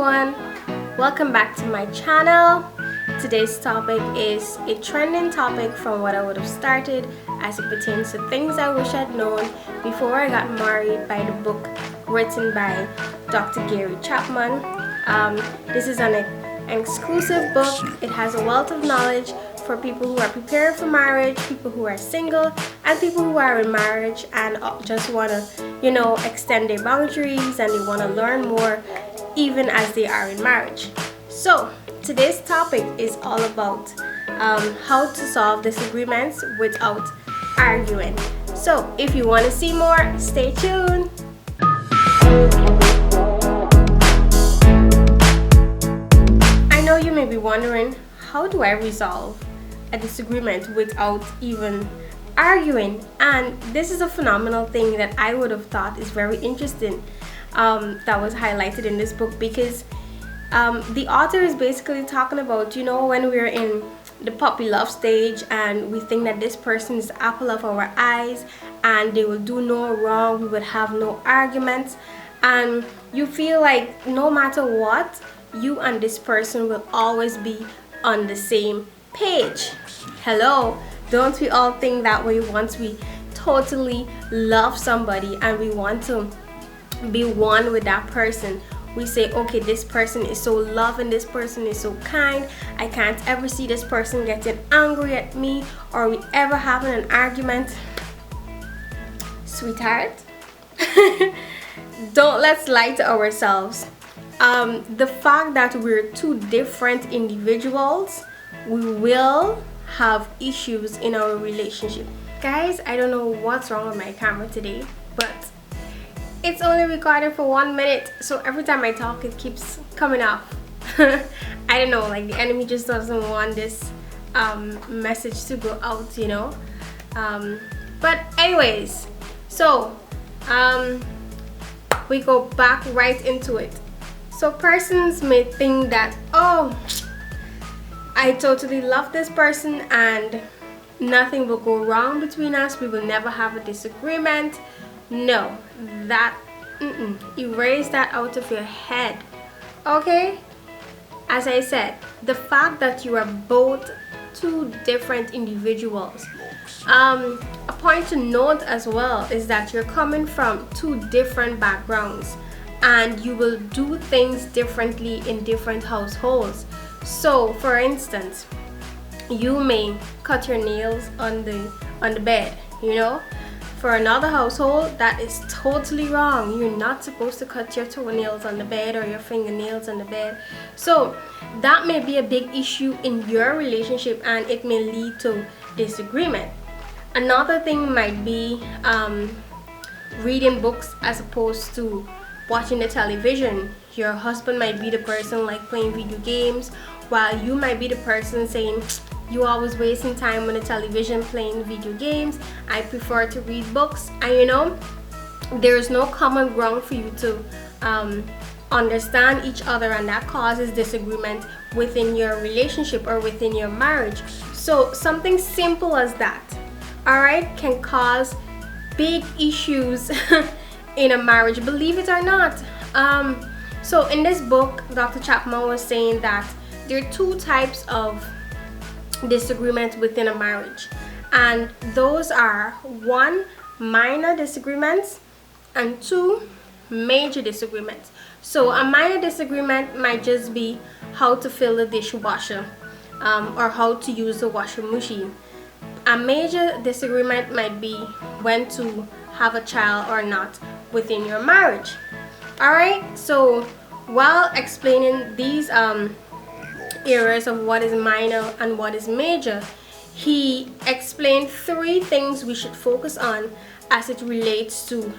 everyone, welcome back to my channel. Today's topic is a trending topic from what I would have started as it pertains to things I wish I'd known before I got married by the book written by Dr. Gary Chapman. This is an exclusive book. It has a wealth of knowledge for people who are preparing for marriage, people who are single, and people who are in marriage and just want to, extend their boundaries and they want to learn more even as they are in marriage. So today's topic is all about how to solve disagreements without arguing. So if you want to see more, stay tuned. I know you may be wondering, how do I resolve a disagreement without even arguing? And this is a phenomenal thing that I would have thought is very interesting, that was highlighted in this book, because the author is basically talking about, when we're in the puppy love stage and we think that this person is the apple of our eyes and they will do no wrong, we would have no arguments, and you feel like no matter what, you and this person will always be on the same page. Hello, don't we all think that way once we totally love somebody and we want to be one with that person? We say, okay, this person is so loving, this person is so kind, I can't ever see this person getting angry at me or we ever having an argument. Sweetheart, don't let's lie to ourselves. The fact that we're two different individuals, we will have issues in our relationship. Guys, I don't know what's wrong with my camera today, but it's only recorded for 1 minute, so every time I talk it keeps coming off. I don't know, like the enemy just doesn't want this message to go out, but anyways, so we go back right into it. So persons may think that, oh, I totally love this person and nothing will go wrong between us, we will never have a disagreement. No, erase that out of your head, okay? As I said, the fact that you are both two different individuals. A point to note as well is that you're coming from two different backgrounds and you will do things differently in different households. So for instance, you may cut your nails on the bed, For another household, that is totally wrong. You're not supposed to cut your toenails on the bed or your fingernails on the bed. So that may be a big issue in your relationship and it may lead to disagreement. Another thing might be reading books as opposed to watching the television. Your husband might be the person like playing video games, while you might be the person saying, you always wasting time on the television playing video games, I prefer to read books. And there's no common ground for you to understand each other, and that causes disagreement within your relationship or within your marriage. So something simple as that, alright, can cause big issues in a marriage, believe it or not. So in this book, Dr. Chapman was saying that there are two types of disagreements within a marriage, and those are 1, minor disagreements, and 2, major disagreements. So a minor disagreement might just be how to fill the dishwasher or how to use the washing machine. A major disagreement might be when to have a child or not within your marriage. Alright, so while explaining these areas of what is minor and what is major, he explained 3 things we should focus on as it relates to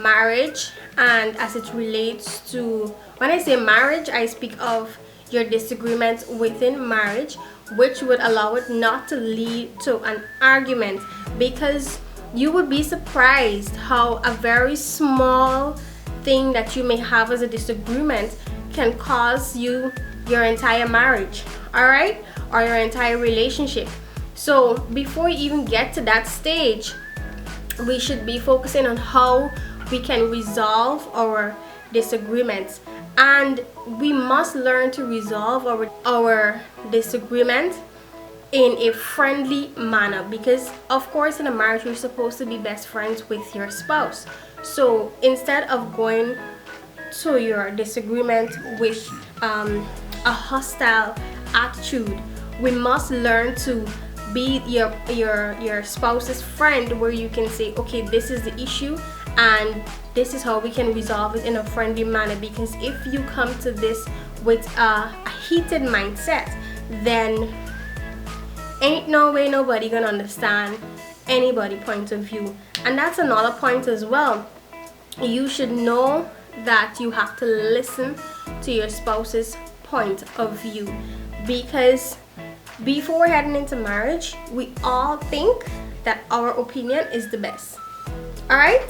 marriage and as it relates to, when I say marriage, I speak of your disagreements within marriage, which would allow it not to lead to an argument, because you would be surprised how a very small thing that you may have as a disagreement can cause your entire marriage, alright, or your entire relationship. So before you even get to that stage, we should be focusing on how we can resolve our disagreements. And we must learn to resolve our disagreement in a friendly manner, because of course in a marriage you're supposed to be best friends with your spouse. So instead of going to your disagreement with a hostile attitude, we must learn to be your spouse's friend, where you can say, okay, this is the issue and this is how we can resolve it in a friendly manner. Because if you come to this with a heated mindset, then ain't no way nobody gonna understand anybody point of view. And that's another point as well. You should know that you have to listen to your spouse's point of view, because before heading into marriage, we all think that our opinion is the best. All right.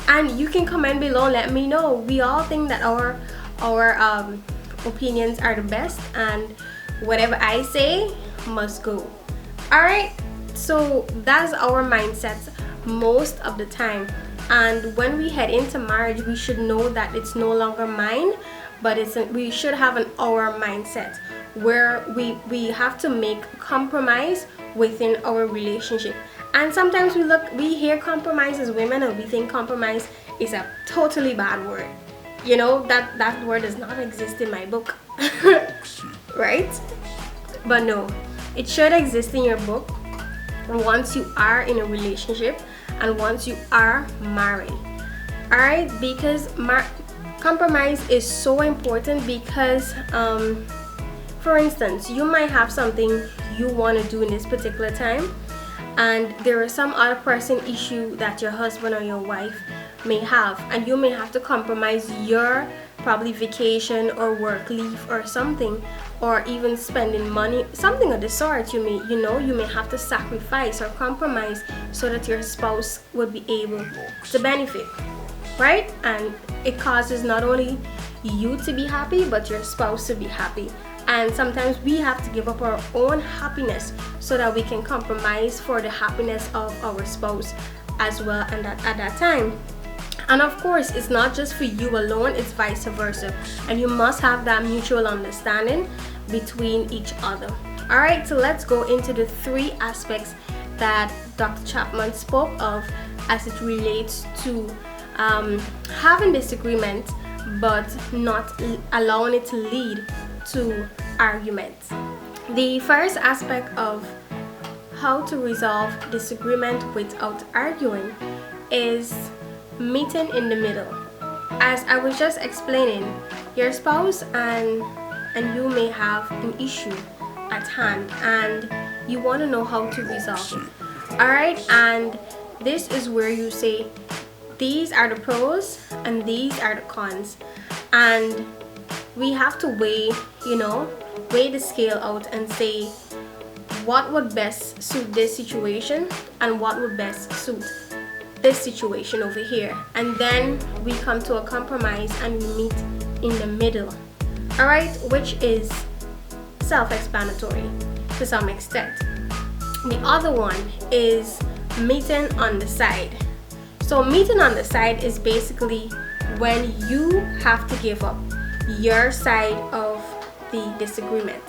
And you can comment below, let me know. We all think that our opinions are the best, and whatever I say must go. All right. So that's our mindset most of the time. And when we head into marriage, we should know that it's no longer mine, but we should have an our mindset, where we have to make compromise within our relationship. And sometimes we hear compromise as women, and we think compromise is a totally bad word. You know, that word does not exist in my book. Right? But no, it should exist in your book once you are in a relationship and once you are married. All right, because compromise is so important, because for instance, you might have something you want to do in this particular time, and there is some other pressing issue that your husband or your wife may have, and you may have to compromise your probably vacation or work leave or something, or even spending money, something of the sort. You may have to sacrifice or compromise so that your spouse would be able to benefit, right? And it causes not only you to be happy, but your spouse to be happy. And sometimes we have to give up our own happiness so that we can compromise for the happiness of our spouse as well, and at that time. And of course, it's not just for you alone, it's vice versa. And you must have that mutual understanding between each other. All right, so let's go into the 3 aspects that Dr. Chapman spoke of as it relates to having disagreement, but not allowing it to lead to arguments. The first aspect of how to resolve disagreement without arguing is meeting in the middle. As I was just explaining, your spouse and you may have an issue at hand, and you want to know how to resolve it. All right, and this is where you say, these are the pros and these are the cons, and we have to weigh the scale out and say what would best suit this situation and what would best suit this situation over here. And then we come to a compromise and we meet in the middle. All right, which is self-explanatory to some extent. The other one is meeting on the side. So meeting on the side is basically when you have to give up your side of the disagreement.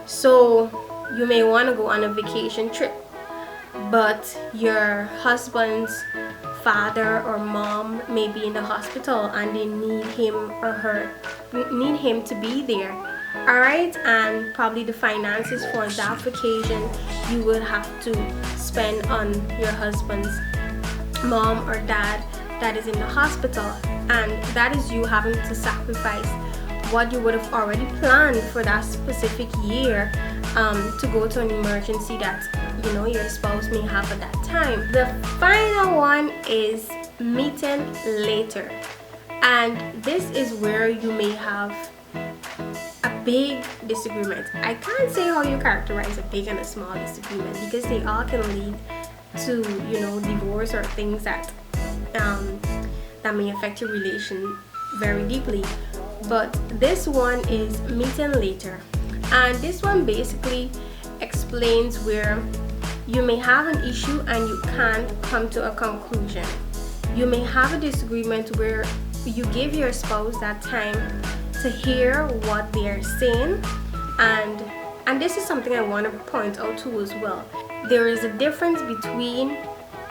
So you may want to go on a vacation trip, but your husband's father or mom may be in the hospital and they need him to be there. All right, and probably the finances for that vacation you would have to spend on your husband's mom or dad that is in the hospital, and that is you having to sacrifice what you would have already planned for that specific year to go to an emergency that your spouse may have at that time. The final one is meeting later, and this is where you may have a big disagreement. I can't say how you characterize a big and a small disagreement, because they all can lead to divorce or things that may affect your relation very deeply. But this one is meeting later, and this one basically explains where you may have an issue and you can't come to a conclusion. You may have a disagreement where you give your spouse that time to hear what they're saying, and this is something I want to point out too as well. There is a difference between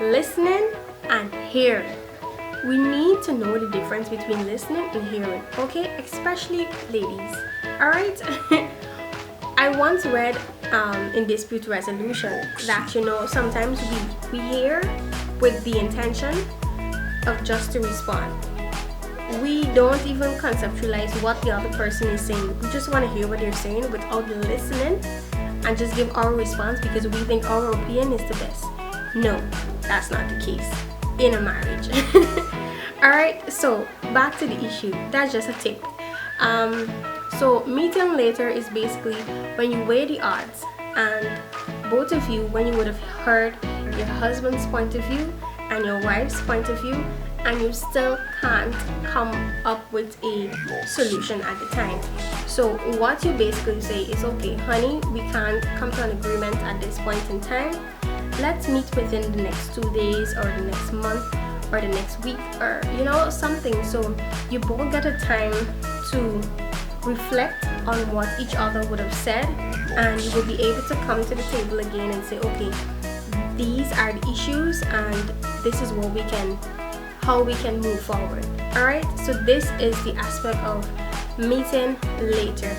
listening and hearing. We need to know the difference between listening and hearing, okay? Especially ladies. Alright? I once read in dispute resolution that sometimes we hear with the intention of just to respond. We don't even conceptualize what the other person is saying. We just want to hear what they're saying without listening and just give our response because we think our opinion is the best. No, that's not the case in a marriage. Alright, so back to the issue. That's just a tip. So meeting later is basically when you weigh the odds and both of you, when you would have heard your husband's point of view and your wife's point of view, and you still can't come up with a solution at the time. So what you basically say is, okay honey, we can't come to an agreement at this point in time. Let's meet within the next 2 days or the next month or the next week, or something, so you both get a time to reflect on what each other would have said, and you will be able to come to the table again and say, okay, these are the issues and this is how we can move forward. Alright, so this is the aspect of meeting later.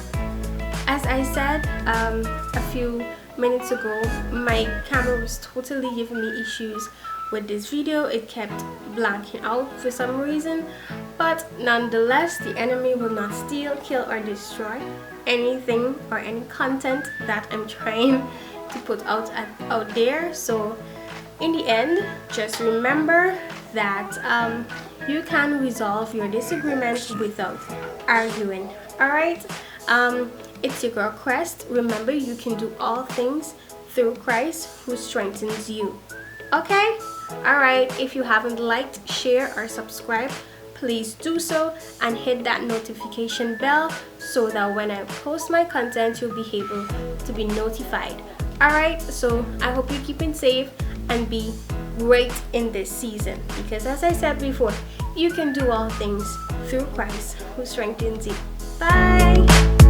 As I said a few minutes ago, my camera was totally giving me issues with this video. It kept blanking out for some reason, but nonetheless, the enemy will not steal, kill, or destroy anything or any content that I'm trying to put out there. So in the end, just remember that you can resolve your disagreement without arguing. Alright, it's your girl Quest. Remember, you can do all things through Christ who strengthens you. Okay? Alright, if you haven't liked, share, or subscribe, please do so and hit that notification bell so that when I post my content, you'll be able to be notified. Alright, so I hope you're keeping safe and be great in this season, because as I said before, you can do all things through Christ who strengthens you. Bye.